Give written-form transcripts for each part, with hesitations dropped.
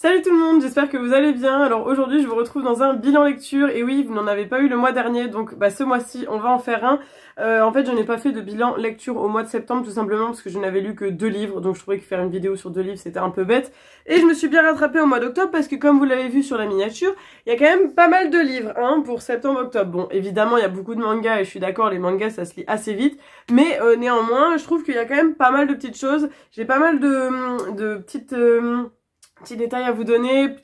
Salut tout le monde, j'espère que vous allez bien. Alors aujourd'hui je vous retrouve dans un bilan lecture et oui, vous n'en avez pas eu le mois dernier donc ce mois-ci on va en faire un. En fait je n'ai pas fait de bilan lecture au mois de septembre tout simplement parce que je n'avais lu que 2 livres donc je trouvais que faire une vidéo sur 2 livres c'était un peu bête. Et je me suis bien rattrapée au mois d'octobre parce que comme vous l'avez vu sur la miniature, il y a quand même pas mal de livres pour septembre-octobre. Bon évidemment il y a beaucoup de mangas et je suis d'accord, les mangas ça se lit assez vite. Mais néanmoins je trouve qu'il y a quand même pas mal de petites choses. J'ai pas mal de petites... petits détails à vous donner,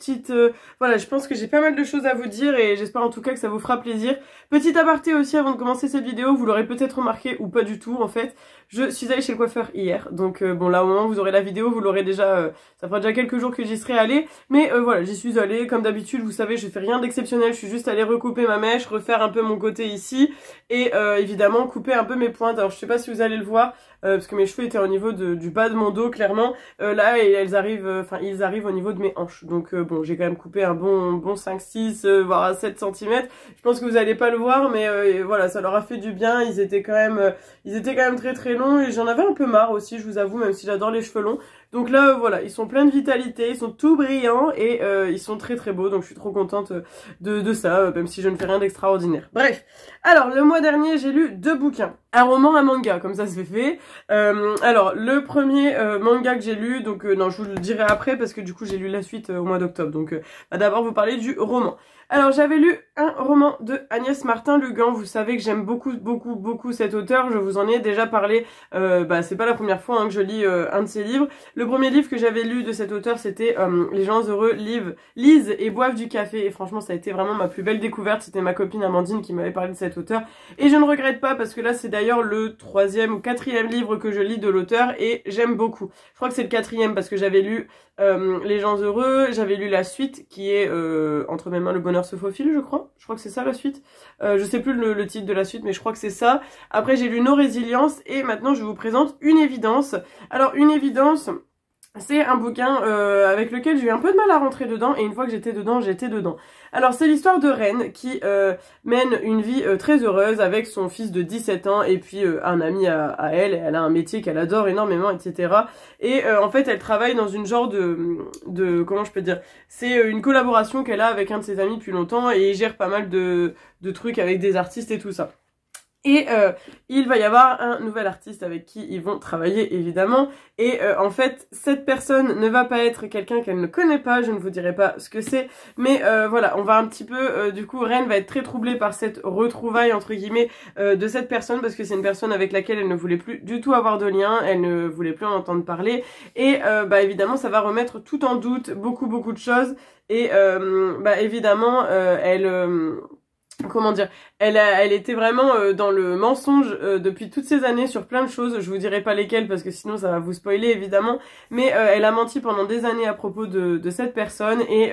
voilà, je pense que j'ai pas mal de choses à vous dire et j'espère en tout cas que ça vous fera plaisir. Petit aparté aussi avant de commencer cette vidéo, vous l'aurez peut-être remarqué ou pas du tout en fait, je suis allée chez le coiffeur hier, donc bon là au moment où vous aurez la vidéo, vous l'aurez déjà, ça fera déjà quelques jours que j'y serai allée, mais voilà, j'y suis allée, comme d'habitude, vous savez, je fais rien d'exceptionnel, je suis juste allée recouper ma mèche, refaire un peu mon côté ici, et évidemment couper un peu mes pointes. Alors je sais pas si vous allez le voir, parce que mes cheveux étaient au niveau du bas de mon dos clairement, là ils arrivent au niveau de mes hanches, donc bon j'ai quand même coupé un bon 5-6 voire 7 cm. Je pense que vous allez pas le voir mais voilà, ça leur a fait du bien. Ils étaient quand même très très longs et j'en avais un peu marre aussi, je vous avoue, même si j'adore les cheveux longs. Donc là voilà, ils sont pleins de vitalité, ils sont tout brillants et ils sont très très beaux, donc je suis trop contente de ça, même si je ne fais rien d'extraordinaire. Bref, alors le mois dernier j'ai lu 2 bouquins, un roman, un manga, comme ça se fait. Alors le premier manga que j'ai lu, donc non je vous le dirai après parce que du coup j'ai lu la suite au mois d'octobre, donc d'abord vous parler du roman. Alors j'avais lu un roman de Agnès Martin-Lugan, vous savez que j'aime beaucoup cet auteur, je vous en ai déjà parlé, c'est pas la première fois que je lis un de ses livres. Le premier livre que j'avais lu de cet auteur c'était Les gens heureux lisent et boivent du café, et franchement ça a été vraiment ma plus belle découverte, c'était ma copine Amandine qui m'avait parlé de cet auteur, et je ne regrette pas parce que là c'est d'ailleurs le 3e ou 4e livre que je lis de l'auteur et j'aime beaucoup. Je crois que c'est le 4e parce que j'avais lu Les gens heureux, j'avais lu la suite qui est Entre mes mains le bonheur se faufile, je crois que c'est ça la suite. Je sais plus le titre de la suite mais je crois que c'est ça. Après j'ai lu Nos résiliences et maintenant je vous présente Une évidence. Alors Une évidence, c'est un bouquin avec lequel j'ai eu un peu de mal à rentrer dedans et une fois que j'étais dedans, j'étais dedans. Alors c'est l'histoire de Reine qui mène une vie très heureuse avec son fils de 17 ans et puis un ami à elle, et elle a un métier qu'elle adore énormément, etc. Et en fait elle travaille dans une genre de comment je peux dire, c'est une collaboration qu'elle a avec un de ses amis depuis longtemps et il gère pas mal de trucs avec des artistes et tout ça. Et il va y avoir un nouvel artiste avec qui ils vont travailler évidemment et en fait cette personne ne va pas être quelqu'un qu'elle ne connaît pas, je ne vous dirai pas ce que c'est, mais voilà, on va un petit peu, du coup Reine va être très troublée par cette retrouvaille entre guillemets de cette personne parce que c'est une personne avec laquelle elle ne voulait plus du tout avoir de lien, elle ne voulait plus en entendre parler et évidemment ça va remettre tout en doute beaucoup de choses et évidemment comment dire, elle était vraiment dans le mensonge depuis toutes ces années sur plein de choses, je vous dirai pas lesquelles parce que sinon ça va vous spoiler évidemment, mais elle a menti pendant des années à propos de cette personne et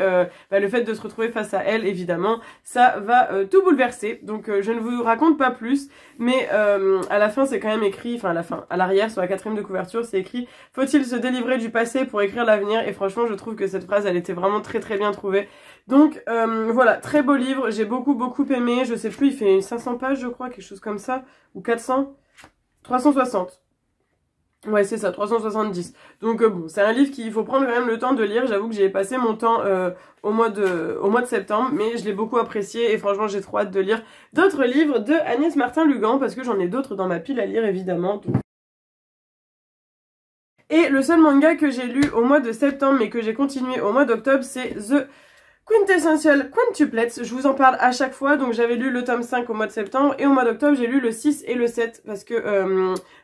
le fait de se retrouver face à elle évidemment, ça va tout bouleverser, donc je ne vous raconte pas plus, mais à la fin c'est quand même écrit, enfin à l'arrière sur la 4e de couverture c'est écrit « Faut-il se délivrer du passé pour écrire l'avenir ?» et franchement je trouve que cette phrase elle était vraiment très bien trouvée. Donc voilà, très beau livre, j'ai beaucoup aimé, je sais plus, il fait 500 pages je crois, quelque chose comme ça, ou 400, 360. Ouais c'est ça, 370. Donc bon, c'est un livre qu'il faut prendre quand même le temps de lire, j'avoue que j'ai passé mon temps au mois de septembre, mais je l'ai beaucoup apprécié et franchement j'ai trop hâte de lire d'autres livres de Agnès Martin-Lugan parce que j'en ai d'autres dans ma pile à lire évidemment. Donc... Et le seul manga que j'ai lu au mois de septembre mais que j'ai continué au mois d'octobre c'est The Quintessential Quintuplets, je vous en parle à chaque fois, donc j'avais lu le tome 5 au mois de septembre et au mois d'octobre j'ai lu le 6 et le 7 parce que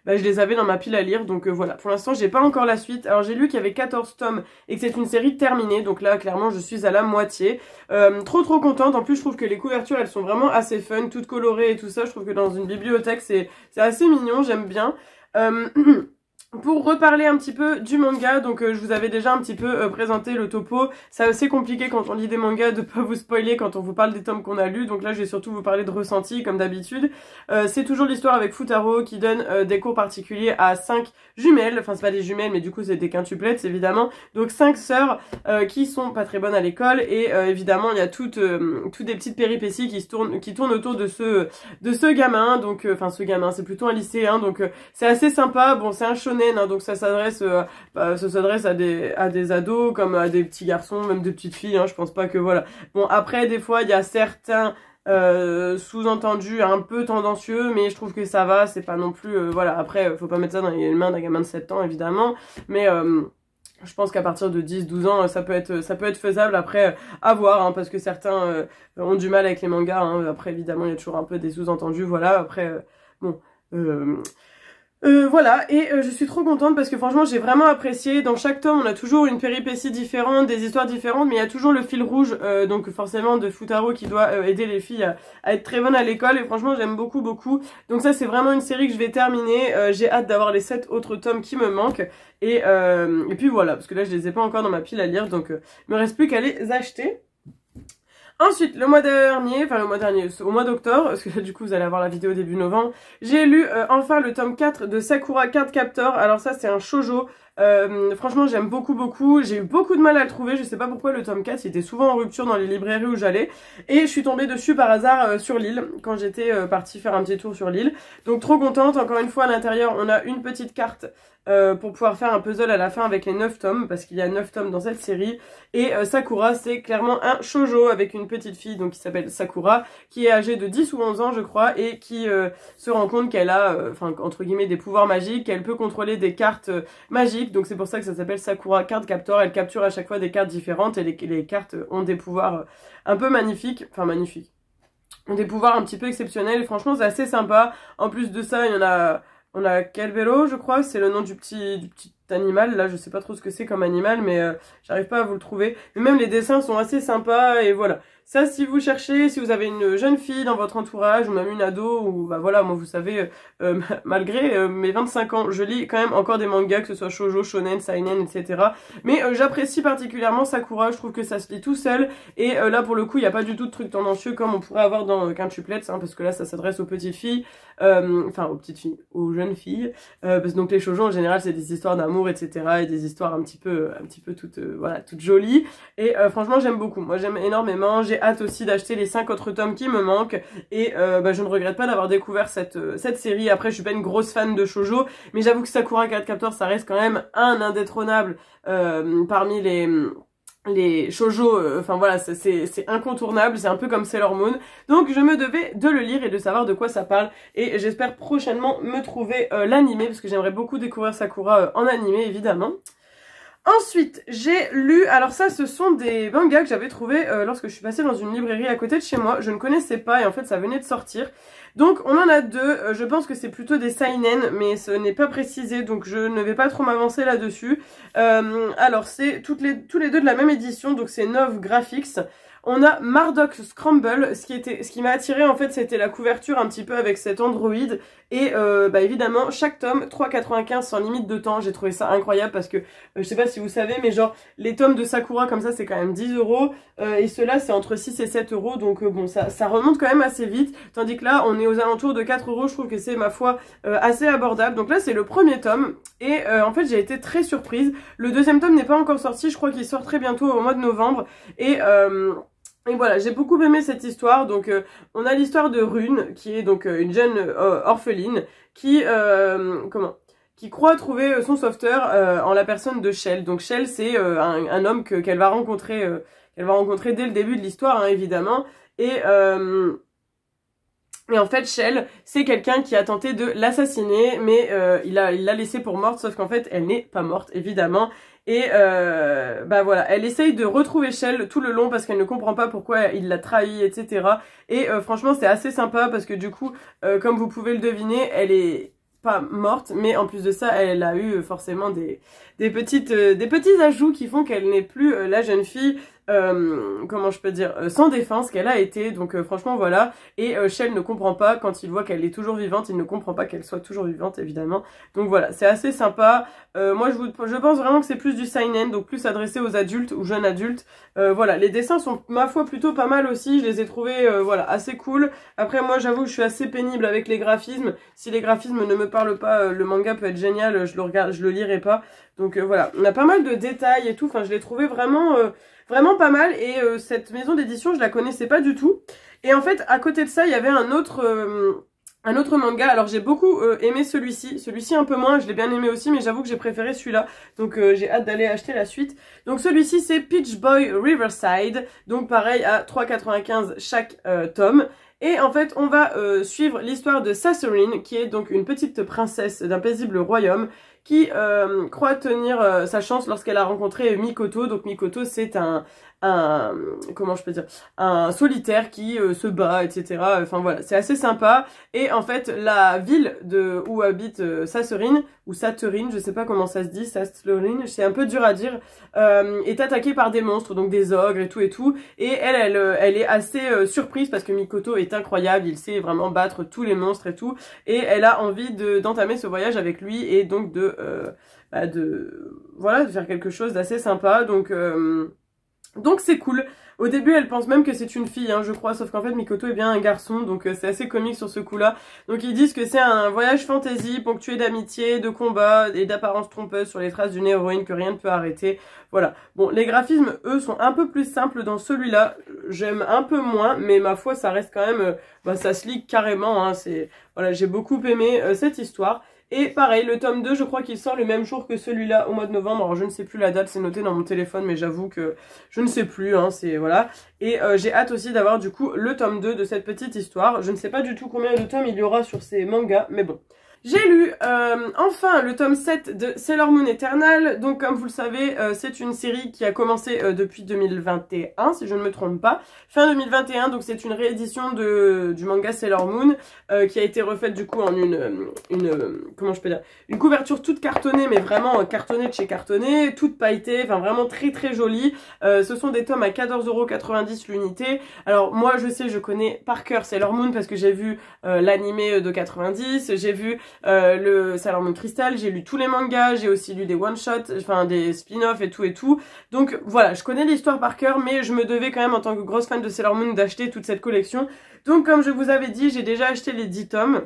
je les avais dans ma pile à lire, donc voilà, pour l'instant j'ai pas encore la suite. Alors j'ai lu qu'il y avait 14 tomes et que c'est une série terminée, donc là clairement je suis à la moitié, trop contente. En plus je trouve que les couvertures elles sont vraiment assez fun, toutes colorées et tout ça, je trouve que dans une bibliothèque c'est assez mignon, j'aime bien. Pour reparler un petit peu du manga, donc je vous avais déjà un petit peu présenté le topo, c'est assez compliqué quand on lit des mangas de pas vous spoiler quand on vous parle des tomes qu'on a lus, donc là je vais surtout vous parler de ressenti comme d'habitude. C'est toujours l'histoire avec Futaro qui donne des cours particuliers à 5 jumelles, enfin c'est pas des jumelles mais du coup c'est des quintuplettes évidemment, donc 5 sœurs qui sont pas très bonnes à l'école et évidemment il y a toutes des petites péripéties qui tournent autour de ce gamin, donc enfin ce gamin c'est plutôt un lycéen, donc c'est assez sympa, bon c'est un shonen shonen, hein, donc ça s'adresse à des ados comme à des petits garçons, même des petites filles, hein, je pense pas que voilà. Bon, après des fois il y a certains sous-entendus un peu tendancieux, mais je trouve que ça va, c'est pas non plus voilà, après faut pas mettre ça dans les mains d'un gamin de 7 ans évidemment, mais je pense qu'à partir de 10-12 ans, ça peut être faisable. Après, à voir, hein, parce que certains ont du mal avec les mangas. Hein. Après, évidemment, il y a toujours un peu des sous-entendus. Voilà, après, bon... voilà, et je suis trop contente parce que franchement j'ai vraiment apprécié. Dans chaque tome on a toujours une péripétie différente, des histoires différentes, mais il y a toujours le fil rouge, donc forcément de Futaro qui doit aider les filles à être très bonnes à l'école, et franchement j'aime beaucoup beaucoup. Donc ça c'est vraiment une série que je vais terminer, j'ai hâte d'avoir les 7 autres tomes qui me manquent, et puis voilà, parce que là je les ai pas encore dans ma pile à lire, donc il me reste plus qu'à les acheter. Ensuite, au mois d'octobre, parce que là, du coup, vous allez avoir la vidéo début novembre, j'ai lu enfin le tome 4 de Sakura Card Captor. Alors ça, c'est un shoujo. Franchement, j'aime beaucoup, beaucoup. J'ai eu beaucoup de mal à le trouver. Je sais pas pourquoi le tome 4, il était souvent en rupture dans les librairies où j'allais. Et je suis tombée dessus par hasard sur l'île, quand j'étais partie faire un petit tour sur l'île. Donc trop contente. Encore une fois, à l'intérieur, on a une petite carte pour pouvoir faire un puzzle à la fin avec les 9 tomes, parce qu'il y a 9 tomes dans cette série. Et Sakura, c'est clairement un shoujo avec une petite fille donc qui s'appelle Sakura, qui est âgée de 10 ou 11 ans je crois, et qui se rend compte qu'elle a, enfin entre guillemets, des pouvoirs magiques, qu'elle peut contrôler des cartes magiques, donc c'est pour ça que ça s'appelle Sakura Card Captor. Elle capture à chaque fois des cartes différentes, et les cartes ont des pouvoirs un peu magnifiques, enfin magnifiques, ont des pouvoirs un petit peu exceptionnels, et franchement c'est assez sympa. En plus de ça, on a Kelvero, je crois, c'est le nom du petit animal. Là, je sais pas trop ce que c'est comme animal, mais j'arrive pas à vous le trouver. Mais même les dessins sont assez sympas, et voilà. Ça, si vous cherchez, si vous avez une jeune fille dans votre entourage, ou même une ado, ou bah voilà, moi vous savez, malgré mes 25 ans, je lis quand même encore des mangas, que ce soit shoujo, shonen, seinen, etc. Mais j'apprécie particulièrement Sakura, je trouve que ça se lit tout seul, et là pour le coup, il n'y a pas du tout de trucs tendancieux comme on pourrait avoir dans Quintuplets, hein, parce que là ça s'adresse aux petites filles, enfin aux petites filles, aux jeunes filles, parce que donc les shoujo en général c'est des histoires d'amour, etc. et des histoires un petit peu toutes, voilà, toutes jolies, et franchement j'aime beaucoup, moi j'aime énormément. J'ai hâte aussi d'acheter les 5 autres tomes qui me manquent, et bah, je ne regrette pas d'avoir découvert cette série. Après je suis pas une grosse fan de shoujo, mais j'avoue que Sakura Card Captor ça reste quand même un indétrônable parmi les shoujo, enfin voilà, c'est incontournable, c'est un peu comme Sailor Moon, donc je me devais de le lire et de savoir de quoi ça parle, et j'espère prochainement me trouver l'animé, parce que j'aimerais beaucoup découvrir Sakura en animé évidemment. Ensuite, j'ai lu, alors ça ce sont des mangas que j'avais trouvé lorsque je suis passée dans une librairie à côté de chez moi, je ne connaissais pas, et en fait ça venait de sortir. Donc on en a deux, je pense que c'est plutôt des seinen, mais ce n'est pas précisé, donc je ne vais pas trop m'avancer là-dessus. Alors c'est tous les deux de la même édition, donc c'est Nov Graphics. On a Mardock Scramble, ce qui m'a attiré en fait, c'était la couverture un petit peu avec cet androïde, et bah évidemment chaque tome 3,95 sans limite de temps. J'ai trouvé ça incroyable parce que je sais pas si vous savez, mais genre les tomes de Sakura comme ça c'est quand même 10 €, et ceux-là c'est entre 6 et 7 €, donc bon ça remonte quand même assez vite, tandis que là on est aux alentours de 4 €. Je trouve que c'est ma foi assez abordable. Donc là c'est le premier tome, et en fait j'ai été très surprise. Le deuxième tome n'est pas encore sorti, je crois qu'il sort très bientôt au mois de novembre, et voilà, j'ai beaucoup aimé cette histoire. Donc on a l'histoire de Rune, qui est donc une jeune orpheline qui croit trouver son sauveteur en la personne de Shell. Donc Shell c'est un homme qu'elle va rencontrer dès le début de l'histoire, hein, évidemment. Et en fait, Shell, c'est quelqu'un qui a tenté de l'assassiner, mais il l'a laissée pour morte, sauf qu'en fait, elle n'est pas morte, évidemment. Et bah voilà, elle essaye de retrouver Shell tout le long parce qu'elle ne comprend pas pourquoi il l'a trahi, etc. Et franchement, c'est assez sympa parce que du coup, comme vous pouvez le deviner, elle est pas morte, mais en plus de ça, elle a eu forcément des petits ajouts qui font qu'elle n'est plus la jeune fille, comment je peux dire, sans défense qu'elle a été. Donc franchement voilà, et Shell ne comprend pas quand il voit qu'elle est toujours vivante, il ne comprend pas qu'elle soit toujours vivante évidemment. Donc voilà, c'est assez sympa. Moi je pense vraiment que c'est plus du seinen, donc plus adressé aux adultes ou jeunes adultes. Voilà, les dessins sont ma foi plutôt pas mal aussi, je les ai trouvés voilà, assez cool. Après moi j'avoue que je suis assez pénible avec les graphismes. Si les graphismes ne me parlent pas, le manga peut être génial, je le regarde, je le lirai pas. Donc voilà, on a pas mal de détails et tout, enfin je l'ai trouvé vraiment vraiment pas mal, et cette maison d'édition je la connaissais pas du tout. Et en fait à côté de ça il y avait un autre Un autre manga, alors j'ai beaucoup aimé celui-ci un peu moins, je l'ai bien aimé aussi, mais j'avoue que j'ai préféré celui-là, donc j'ai hâte d'aller acheter la suite. Donc celui-ci c'est Peach Boy Riverside, donc pareil à 3,95 chaque tome. Et en fait on va suivre l'histoire de Sassorine, qui est donc une petite princesse d'un paisible royaume, qui croit tenir sa chance lorsqu'elle a rencontré Mikoto. Donc Mikoto c'est comment je peux dire, un solitaire qui se bat, etc. Enfin voilà, c'est assez sympa. Et en fait, la ville où habite Sassorine, ou Saturine, je sais pas comment ça se dit, Sassorine, c'est un peu dur à dire, est attaquée par des monstres, donc des ogres et tout. Et elle est assez surprise parce que Mikoto est incroyable, il sait vraiment battre tous les monstres et tout. Et elle a envie d'entamer ce voyage avec lui et donc voilà, de faire quelque chose d'assez sympa. Donc c'est cool. Au début elle pense même que c'est une fille, hein, je crois, sauf qu'en fait Mikoto est bien un garçon, donc c'est assez comique sur ce coup-là. Donc ils disent que c'est un voyage fantasy ponctué d'amitié, de combats et d'apparence trompeuse sur les traces d'une héroïne que rien ne peut arrêter. Voilà. Bon, les graphismes, eux, sont un peu plus simples dans celui-là. J'aime un peu moins, mais ma foi, ça reste quand même... ça se lit carrément, hein, voilà, j'ai beaucoup aimé cette histoire. Et pareil, le tome 2, je crois qu'il sort le même jour que celui-là, au mois de novembre. Alors je ne sais plus la date, c'est noté dans mon téléphone, mais j'avoue que je ne sais plus, hein, voilà. Et j'ai hâte aussi d'avoir du coup le tome 2 de cette petite histoire. Je ne sais pas du tout combien de tomes il y aura sur ces mangas, mais bon. J'ai lu enfin le tome 7 de Sailor Moon Eternal. Donc comme vous le savez, c'est une série qui a commencé depuis 2021, si je ne me trompe pas. Fin 2021, donc c'est une réédition du manga Sailor Moon qui a été refaite du coup en comment je peux dire, une couverture toute cartonnée, mais vraiment cartonnée de chez cartonné, toute pailletée, enfin vraiment très très jolie. Ce sont des tomes à 14,90 € l'unité. Alors moi je sais, je connais par cœur Sailor Moon parce que j'ai vu l'animé de 90, j'ai vu le Sailor Moon Crystal, j'ai lu tous les mangas, j'ai aussi lu des one-shots, enfin des spin-offs et tout. Donc voilà, je connais l'histoire par cœur, mais je me devais quand même en tant que grosse fan de Sailor Moon d'acheter toute cette collection. Donc comme je vous avais dit, j'ai déjà acheté les 10 tomes.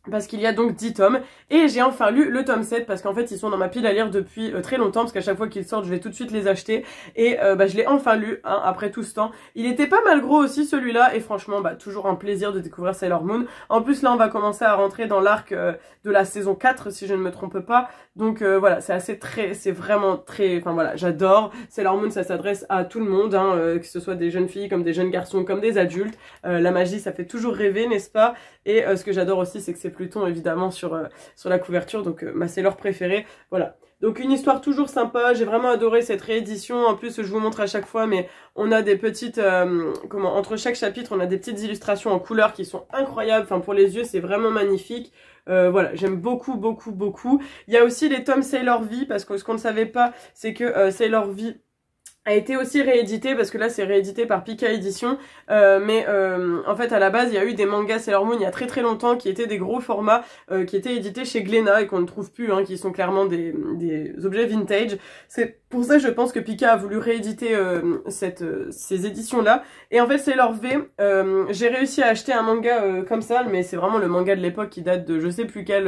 Parce qu'il y a donc 10 tomes, et j'ai enfin lu le tome 7, parce qu'en fait ils sont dans ma pile à lire depuis très longtemps, parce qu'à chaque fois qu'ils sortent je vais tout de suite les acheter, et je l'ai enfin lu, hein, après tout ce temps. Il était pas mal gros aussi celui-là, et franchement toujours un plaisir de découvrir Sailor Moon. En plus là on va commencer à rentrer dans l'arc de la saison 4 si je ne me trompe pas, donc voilà, c'est vraiment très, enfin voilà, j'adore. Sailor Moon, ça s'adresse à tout le monde, hein, que ce soit des jeunes filles, comme des jeunes garçons, comme des adultes. La magie ça fait toujours rêver, n'est-ce pas? Et ce que j'adore aussi c'est que c'est Pluton évidemment sur la couverture, donc ma Sailor préférée, voilà. Donc une histoire toujours sympa, j'ai vraiment adoré cette réédition. En plus je vous montre à chaque fois, mais on a des petites, entre chaque chapitre on a des petites illustrations en couleur qui sont incroyables, enfin pour les yeux c'est vraiment magnifique. Voilà, j'aime beaucoup. Il y a aussi les tomes Sailor V, parce que ce qu'on ne savait pas c'est que Sailor V a été aussi réédité, parce que là c'est réédité par Pika Édition, mais en fait à la base il y a eu des mangas Sailor Moon il y a très longtemps qui étaient des gros formats qui étaient édités chez Glénat et qu'on ne trouve plus, hein, qui sont clairement des objets vintage. C'est pour ça je pense que Pika a voulu rééditer ces éditions là, et en fait Sailor V, j'ai réussi à acheter un manga comme ça, mais c'est vraiment le manga de l'époque qui date de je sais plus quelle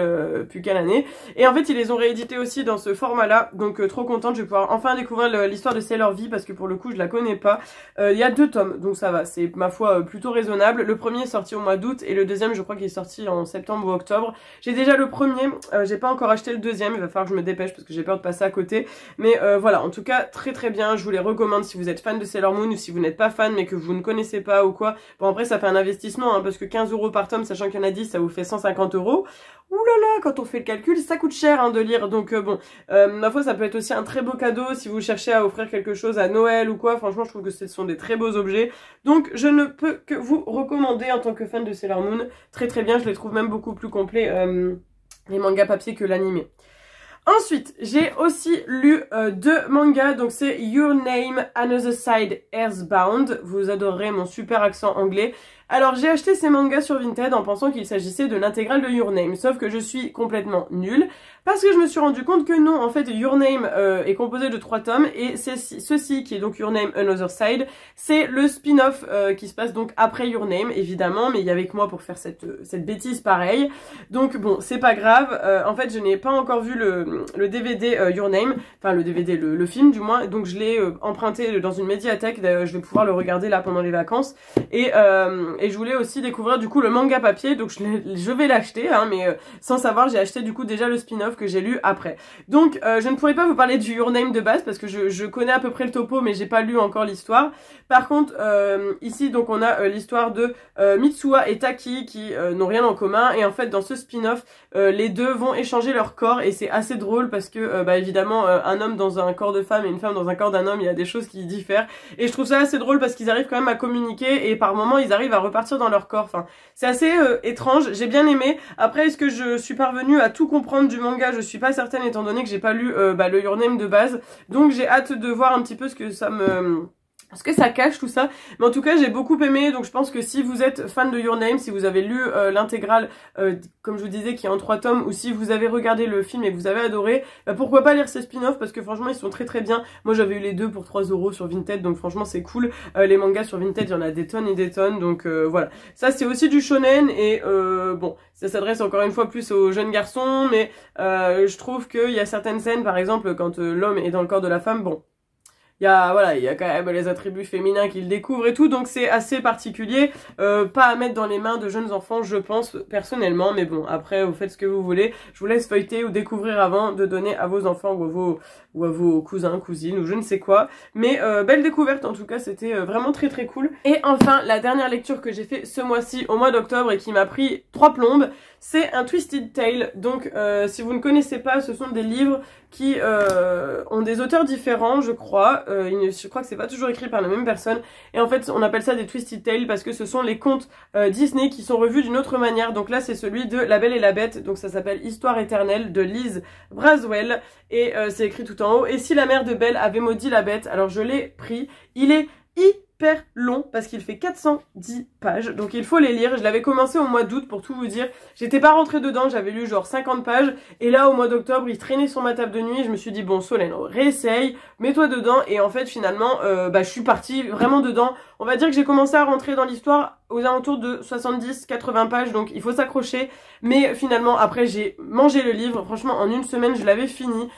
année, et en fait ils les ont réédités aussi dans ce format là, donc trop contente, je vais pouvoir enfin découvrir l'histoire de Sailor V, parce que pour le coup je la connais pas. Il y a 2 tomes, donc ça va, c'est ma foi plutôt raisonnable. Le premier est sorti au mois d'août et le deuxième je crois qu'il est sorti en septembre ou octobre. J'ai déjà le premier, j'ai pas encore acheté le deuxième, il va falloir que je me dépêche parce que j'ai peur de passer à côté. Mais voilà, en tout cas très bien, je vous les recommande si vous êtes fan de Sailor Moon, ou si vous n'êtes pas fan mais que vous ne connaissez pas ou quoi. Bon après ça fait un investissement, hein, parce que 15 € par tome, sachant qu'il y en a 10, ça vous fait 150 €. Ouh là là, quand on fait le calcul, ça coûte cher, hein, de lire, donc bon, ma foi ça peut être aussi un très beau cadeau si vous cherchez à offrir quelque chose à Noël ou quoi. Franchement je trouve que ce sont des très beaux objets, donc je ne peux que vous recommander en tant que fan de Sailor Moon. Très bien, je les trouve même beaucoup plus complets, les mangas papier, que l'animé. Ensuite, j'ai aussi lu 2 mangas, donc c'est Your Name, Another Side, Earthbound. Vous adorerez mon super accent anglais. Alors j'ai acheté ces mangas sur Vinted en pensant qu'il s'agissait de l'intégrale de Your Name, sauf que je suis complètement nulle. parce que je me suis rendu compte que non, en fait, Your Name est composé de 3 tomes, et ceci, qui est donc Your Name Another Side, c'est le spin-off qui se passe donc après Your Name, évidemment, mais il y avait que moi pour faire cette bêtise pareille. Donc bon, c'est pas grave, en fait, je n'ai pas encore vu le DVD Your Name, enfin le DVD, le film du moins, donc je l'ai emprunté dans une médiathèque, je vais pouvoir le regarder là pendant les vacances, et je voulais aussi découvrir du coup le manga papier, donc je vais l'acheter, hein, mais sans savoir, j'ai acheté du coup déjà le spin-off que j'ai lu après. Donc je ne pourrais pas vous parler du Your Name de base parce que je connais à peu près le topo, mais j'ai pas lu encore l'histoire. Par contre ici donc on a l'histoire de Mitsuha et Taki qui n'ont rien en commun, et en fait dans ce spin-off les deux vont échanger leur corps, et c'est assez drôle parce que bah évidemment un homme dans un corps de femme et une femme dans un corps d'un homme, il y a des choses qui diffèrent, et je trouve ça assez drôle parce qu'ils arrivent quand même à communiquer, et par moments ils arrivent à repartir dans leur corps. Enfin, c'est assez étrange, j'ai bien aimé. Après, est-ce que je suis parvenue à tout comprendre du manga? Je suis pas certaine, étant donné que j'ai pas lu le Your Name de base, donc j'ai hâte de voir un petit peu ce que ça cache tout ça, mais en tout cas j'ai beaucoup aimé. Donc je pense que si vous êtes fan de Your Name, si vous avez lu l'intégrale comme je vous disais qui est en 3 tomes, ou si vous avez regardé le film et que vous avez adoré, bah pourquoi pas lire ces spin-offs, parce que franchement ils sont très très bien. Moi j'avais eu les deux pour 3 € sur Vinted, donc franchement c'est cool. Les mangas sur Vinted, il y en a des tonnes et des tonnes, donc voilà. Ça c'est aussi du shonen, et bon, ça s'adresse encore une fois plus aux jeunes garçons, mais je trouve qu'il y a certaines scènes, par exemple quand l'homme est dans le corps de la femme, bon, il y a quand même les attributs féminins qu'il découvre et tout, donc c'est assez particulier, pas à mettre dans les mains de jeunes enfants, je pense, personnellement, mais bon, après, vous faites ce que vous voulez, je vous laisse feuilleter ou découvrir avant de donner à vos enfants ou à vos cousins, cousines, ou je ne sais quoi, mais belle découverte, en tout cas, c'était vraiment très très cool. Et enfin, la dernière lecture que j'ai fait ce mois-ci, au mois d'octobre, et qui m'a pris 3 plombes, c'est un Twisted Tale. Donc si vous ne connaissez pas, ce sont des livres qui ont des auteurs différents, je crois. Je crois que c'est pas toujours écrit par la même personne. Et en fait, on appelle ça des Twisted Tales parce que ce sont les contes Disney qui sont revus d'une autre manière. Donc là, c'est celui de La Belle et la Bête. Donc ça s'appelle Histoire éternelle de Liz Braswell. Et c'est écrit tout en haut. Et si la mère de Belle avait maudit la bête, alors je l'ai pris. Il est hyper long parce qu'il fait 410 pages, donc il faut les lire. Je l'avais commencé au mois d'août, pour tout vous dire, j'étais pas rentrée dedans, j'avais lu genre 50 pages, et là au mois d'octobre il traînait sur ma table de nuit, je me suis dit bon Solène, réessaye, mets-toi dedans, et en fait finalement je suis partie vraiment dedans. On va dire que j'ai commencé à rentrer dans l'histoire aux alentours de 70-80 pages, donc il faut s'accrocher, mais finalement après j'ai mangé le livre, franchement en une semaine je l'avais fini.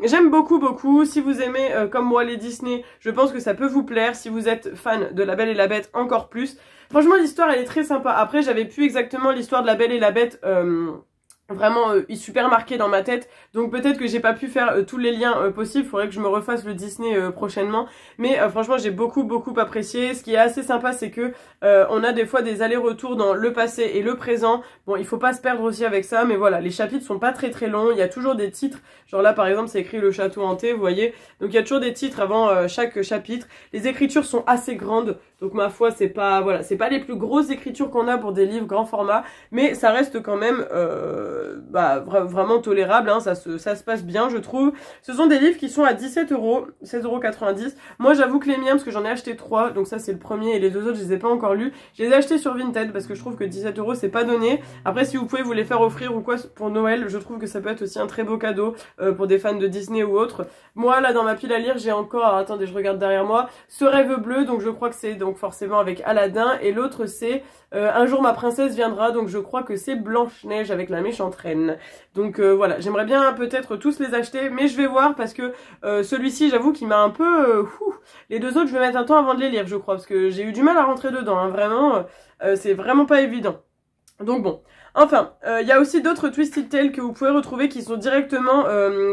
J'aime beaucoup, si vous aimez comme moi les Disney, je pense que ça peut vous plaire. Si vous êtes fan de La Belle et la Bête, encore plus. Franchement l'histoire elle est très sympa. Après j'avais plus exactement l'histoire de La Belle et la Bête vraiment super marqué dans ma tête, donc peut-être que j'ai pas pu faire tous les liens possibles, faudrait que je me refasse le Disney prochainement, mais franchement j'ai beaucoup apprécié. Ce qui est assez sympa, c'est que on a des fois des allers-retours dans le passé et le présent. Bon, il faut pas se perdre aussi avec ça, mais voilà, les chapitres sont pas très longs, il y a toujours des titres, genre là par exemple c'est écrit Le Château Hanté, vous voyez, donc il y a toujours des titres avant chaque chapitre. Les écritures sont assez grandes, donc ma foi c'est pas, voilà, c'est pas les plus grosses écritures qu'on a pour des livres grand format, mais ça reste quand même vraiment tolérable, hein, ça se passe bien je trouve. Ce sont des livres qui sont à 17 €, 16,90 €. Moi j'avoue que les miens, parce que j'en ai acheté 3, donc ça c'est le premier, et les 2 autres je les ai pas encore lus, je les ai achetés sur Vinted parce que je trouve que 17 € c'est pas donné. Après si vous pouvez vous les faire offrir ou quoi pour Noël, je trouve que ça peut être aussi un très beau cadeau pour des fans de Disney ou autre. Moi là dans ma pile à lire j'ai encore, alors, attendez je regarde derrière moi, Ce Rêve Bleu, donc je crois que c'est donc forcément avec Aladdin, et l'autre c'est Un jour ma princesse viendra, donc je crois que c'est Blanche-Neige avec la méchante reine. Donc voilà, j'aimerais bien peut-être tous les acheter, mais je vais voir parce que celui-ci j'avoue qu'il m'a un peu... Les 2 autres je vais mettre un temps avant de les lire je crois, parce que j'ai eu du mal à rentrer dedans, hein, vraiment, c'est vraiment pas évident. Donc bon, enfin, il y a aussi d'autres Twisted Tales que vous pouvez retrouver qui sont directement,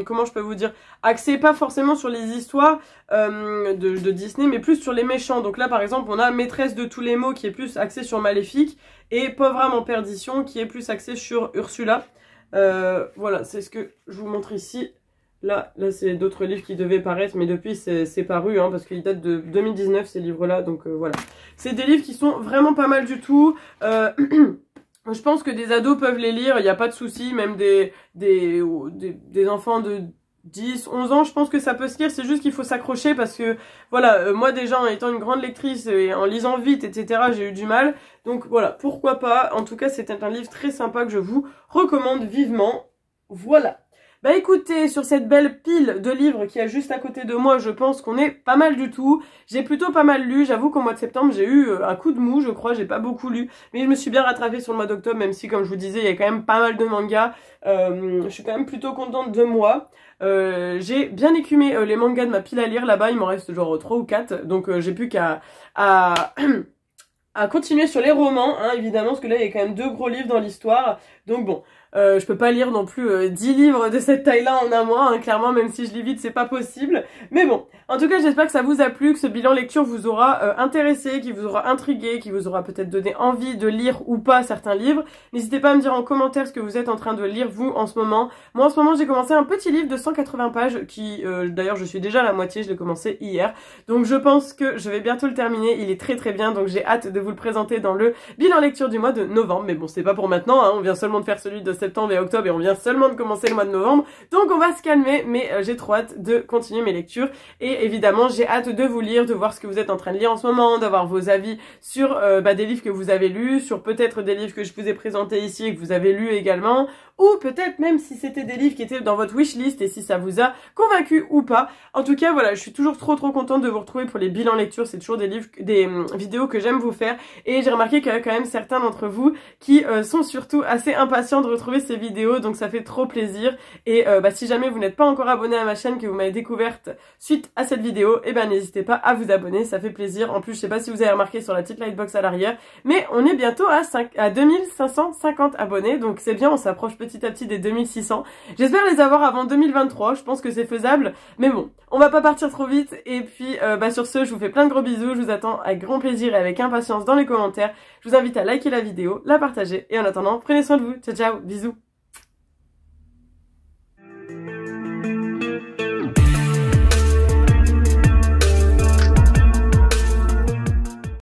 comment je peux vous dire, axés pas forcément sur les histoires de Disney, mais plus sur les méchants. Donc là par exemple on a Maîtresse de tous les maux qui est plus axée sur Maléfique, et Pauvre âme en perdition qui est plus axée sur Ursula. Voilà, c'est ce que je vous montre ici. Là c'est d'autres livres qui devaient paraître, mais depuis c'est paru, hein, parce qu'ils datent de 2019 ces livres-là, donc voilà. C'est des livres qui sont vraiment pas mal du tout. Je pense que des ados peuvent les lire, il n'y a pas de souci, même des enfants de 10, 11 ans, je pense que ça peut se lire, c'est juste qu'il faut s'accrocher parce que, voilà, moi déjà en étant une grande lectrice et en lisant vite, etc., j'ai eu du mal. Donc voilà, pourquoi pas. En tout cas, c'était un livre très sympa que je vous recommande vivement. Voilà. Bah écoutez, sur cette belle pile de livres qui est juste à côté de moi, je pense qu'on est pas mal du tout. J'ai plutôt pas mal lu, j'avoue qu'au mois de septembre j'ai eu un coup de mou, je crois, j'ai pas beaucoup lu. Mais je me suis bien rattrapée sur le mois d'octobre, même si comme je vous disais, il y a quand même pas mal de mangas. Je suis quand même plutôt contente de moi. J'ai bien écumé les mangas de ma pile à lire là-bas, il m'en reste genre 3 ou 4, donc j'ai plus qu'à à continuer sur les romans, hein, évidemment, parce que là il y a quand même 2 gros livres dans l'histoire, donc bon, je peux pas lire non plus 10 livres de cette taille-là en un mois, hein, clairement, même si je lis vite, c'est pas possible. Mais bon, en tout cas, j'espère que ça vous a plu, que ce bilan lecture vous aura intéressé, qui vous aura intrigué, qui vous aura peut-être donné envie de lire ou pas certains livres. N'hésitez pas à me dire en commentaire ce que vous êtes en train de lire, vous, en ce moment. Moi, en ce moment, j'ai commencé un petit livre de 180 pages, qui, d'ailleurs, je suis déjà à la moitié, je l'ai commencé hier. Donc, je pense que je vais bientôt le terminer. Il est très très bien, donc j'ai hâte de vous le présenter dans le bilan lecture du mois de novembre. Mais bon, c'est pas pour maintenant, hein, on vient seulement de faire celui de septembre et octobre et on vient seulement de commencer le mois de novembre, donc on va se calmer, mais j'ai trop hâte de continuer mes lectures et évidemment j'ai hâte de vous lire, de voir ce que vous êtes en train de lire en ce moment, d'avoir vos avis sur des livres que vous avez lus, sur peut-être des livres que je vous ai présentés ici et que vous avez lus également, ou peut-être même si c'était des livres qui étaient dans votre wishlist et si ça vous a convaincu ou pas. En tout cas voilà, je suis toujours trop contente de vous retrouver pour les bilans lecture, c'est toujours des livres, des vidéos que j'aime vous faire et j'ai remarqué qu'il y a quand même certains d'entre vous qui sont surtout assez impatients de retrouver ces vidéos, donc ça fait trop plaisir. Et si jamais vous n'êtes pas encore abonné à ma chaîne, que vous m'avez découverte suite à cette vidéo, et ben n'hésitez pas à vous abonner, ça fait plaisir. En plus, je sais pas si vous avez remarqué sur la petite lightbox à l'arrière, mais on est bientôt à 2550 abonnés, donc c'est bien, on s'approche petit à petit des 2600. J'espère les avoir avant 2023, je pense que c'est faisable, mais bon, on va pas partir trop vite. Et puis sur ce, je vous fais plein de gros bisous, je vous attends avec grand plaisir et avec impatience dans les commentaires. Je vous invite à liker la vidéo, la partager, et en attendant, prenez soin de vous, ciao ciao, bisous.